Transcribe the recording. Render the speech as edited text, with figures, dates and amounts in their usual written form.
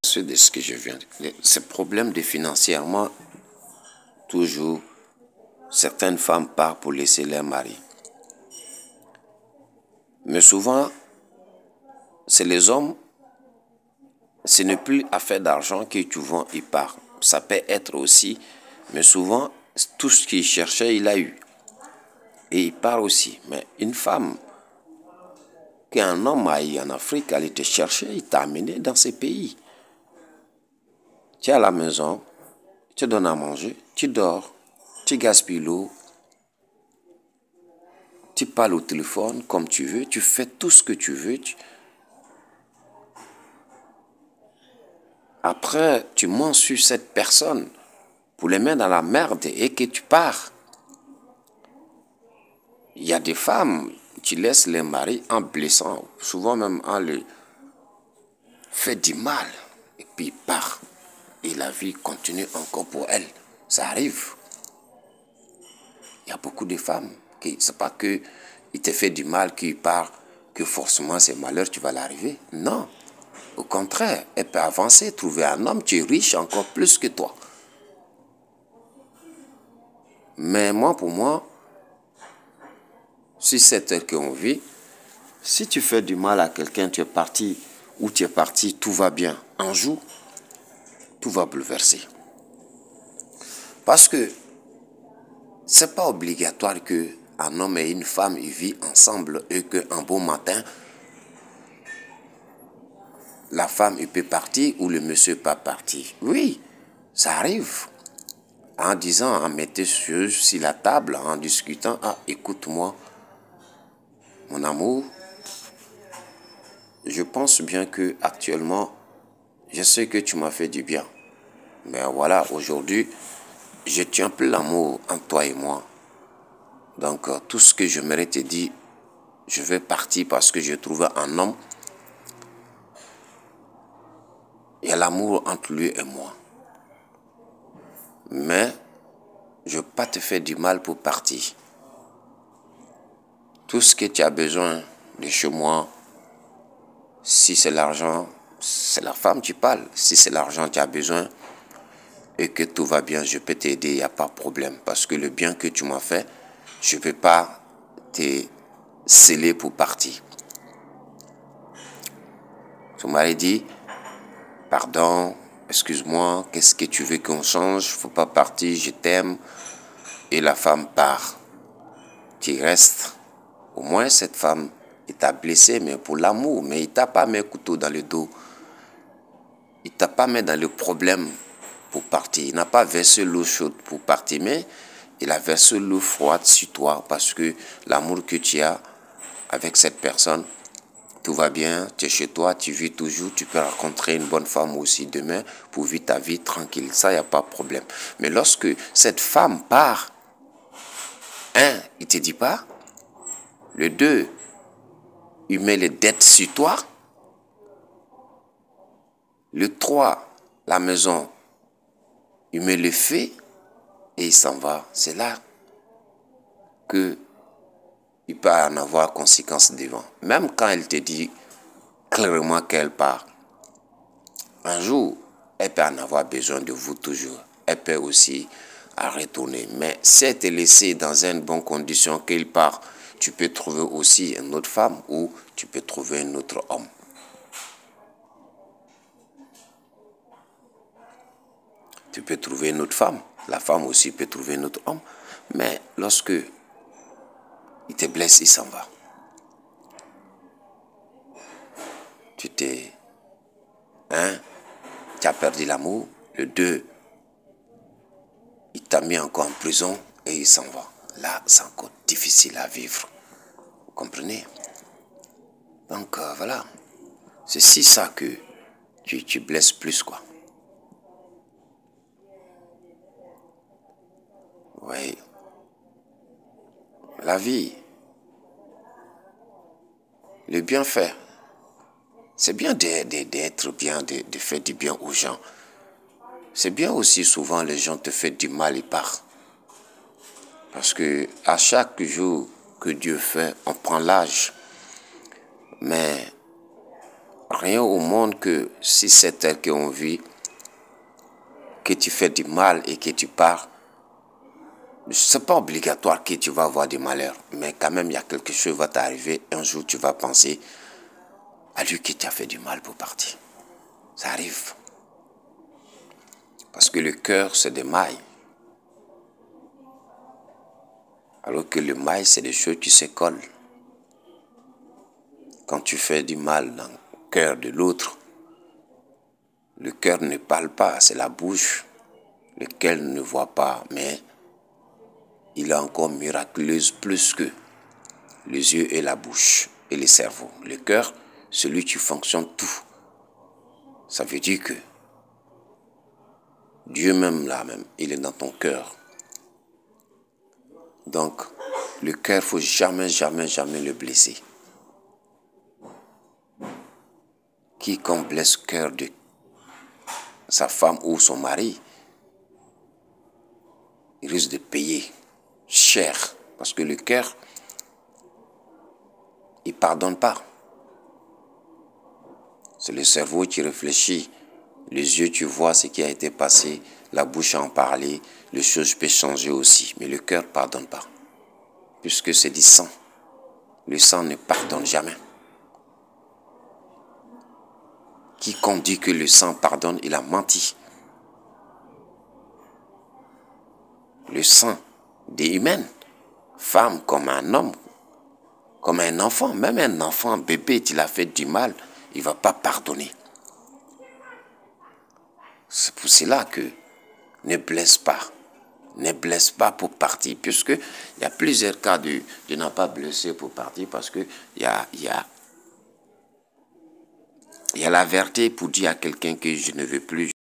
De ce que je viens de dire. Ce problème de financièrement, toujours, certaines femmes partent pour laisser leur mari. Mais souvent, c'est les hommes, ce n'est plus affaire d'argent que tu vends, il part. Ça peut être aussi, mais souvent, tout ce qu'il cherchait, il a eu. Et il part aussi. Mais une femme qu'un homme a eu en Afrique, allait te chercher, il t'a amené dans ces pays. Tu es à la maison, tu donnes à manger, tu dors, tu gaspilles l'eau, tu parles au téléphone comme tu veux, tu fais tout ce que tu veux. Après, tu mens sur cette personne pour les mettre dans la merde et que tu pars. Il y a des femmes qui laissent les maris en blessant, souvent même en le fait du mal, et puis ils partent. Et la vie continue encore pour elles. Ça arrive. Il y a beaucoup de femmes qui, c'est pas que il te fait du mal, qu'il part, que forcément c'est malheur, tu vas l'arriver. Non. Au contraire, elle peut avancer, trouver un homme qui est riche encore plus que toi. Mais moi, pour moi, si c'est tel qu'on vit, si tu fais du mal à quelqu'un, tu es parti, ou tu es parti, tout va bien. Un jour, tout va bouleverser. Parce que c'est pas obligatoire que un homme et une femme ils vivent ensemble et qu'un beau matin, la femme il peut partir ou le monsieur pas partir. Oui, ça arrive. En disant, en mettant sur la table, en discutant, ah, écoute-moi, mon amour, je pense bien que actuellement, je sais que tu m'as fait du bien. Mais voilà, aujourd'hui, je tiens plus l'amour entre toi et moi. Donc, tout ce que j'aimerais te dire, je vais partir parce que je trouve un homme. Il y a l'amour entre lui et moi. Mais, je ne veux pas te faire du mal pour partir. Tout ce que tu as besoin de chez moi, si c'est l'argent, c'est la femme qui parle. Si c'est l'argent que tu as besoin et que tout va bien, je peux t'aider, il n'y a pas de problème. Parce que le bien que tu m'as fait, je ne peux pas te sceller pour partir. Son mari dit, pardon, excuse-moi, qu'est-ce que tu veux qu'on change? Il ne faut pas partir, je t'aime. Et la femme part. Tu restes. Au moins, cette femme, il t'a blessé, mais pour l'amour. Mais il t'a pas mis un couteau dans le dos. Il t'a pas mis dans le problème pour partir. Il n'a pas versé l'eau chaude pour partir, mais il a versé l'eau froide sur toi parce que l'amour que tu as avec cette personne, tout va bien, tu es chez toi, tu vis toujours, tu peux rencontrer une bonne femme aussi demain pour vivre ta vie tranquille. Ça, il n'y a pas de problème. Mais lorsque cette femme part, un, il ne te dit pas. Le deux, il met les dettes sur toi. Le 3, la maison, il met le feu et il s'en va. C'est là que il peut en avoir conséquence devant. Même quand elle te dit clairement qu'elle part, un jour, elle peut en avoir besoin de vous toujours. Elle peut aussi à retourner. Mais si elle te laissé dans une bonne condition qu'elle part, tu peux trouver aussi une autre femme ou tu peux trouver un autre homme. Tu peux trouver une autre femme. La femme aussi peut trouver un autre homme. Mais lorsque il te blesse, il s'en va. Tu t'es... tu as perdu l'amour. Le 2, il t'a mis encore en prison et il s'en va. Là, c'est encore difficile à vivre. Vous comprenez? Donc, voilà. C'est si ça que tu blesses plus, quoi. Oui. La vie, le bienfait, c'est bien d'être bien, de faire du bien aux gens. C'est bien aussi, souvent, les gens te font du mal et partent. Parce que à chaque jour que Dieu fait, on prend l'âge. Mais rien au monde que si c'est tel qu'on vit, que tu fais du mal et que tu pars, c'est pas obligatoire que tu vas avoir du malheur, mais quand même il y a quelque chose qui va t'arriver, un jour tu vas penser à lui qui t'a fait du mal pour partir. Ça arrive. Parce que le cœur c'est des mailles. Alors que le maille c'est des choses qui se collent. Quand tu fais du mal dans le cœur de l'autre, le cœur ne parle pas, c'est la bouche, lequel ne voit pas, mais il est encore miraculeuse plus que les yeux et la bouche et le cerveau. Le cœur, celui qui fonctionne tout. Ça veut dire que Dieu même là même, il est dans ton cœur. Donc, le cœur, il ne faut jamais, jamais, jamais le blesser. Quiconque blesse le cœur de sa femme ou son mari, il risque de payer cher. Parce que le cœur, il ne pardonne pas. C'est le cerveau qui réfléchit. Les yeux, tu vois ce qui a été passé. La bouche en parler. Les choses peuvent changer aussi. Mais le cœur ne pardonne pas. Puisque c'est du sang. Le sang ne pardonne jamais. Quiconque dit que le sang pardonne, il a menti. Le sang des humains, femme comme un homme, comme un enfant, même un enfant, un bébé, tu l'as fait du mal, il ne va pas pardonner. C'est pour cela que ne blesse pas. Ne blesse pas pour partir, puisque il y a plusieurs cas de ne pas blesser pour partir, parce que il y a la vérité pour dire à quelqu'un que je ne veux plus.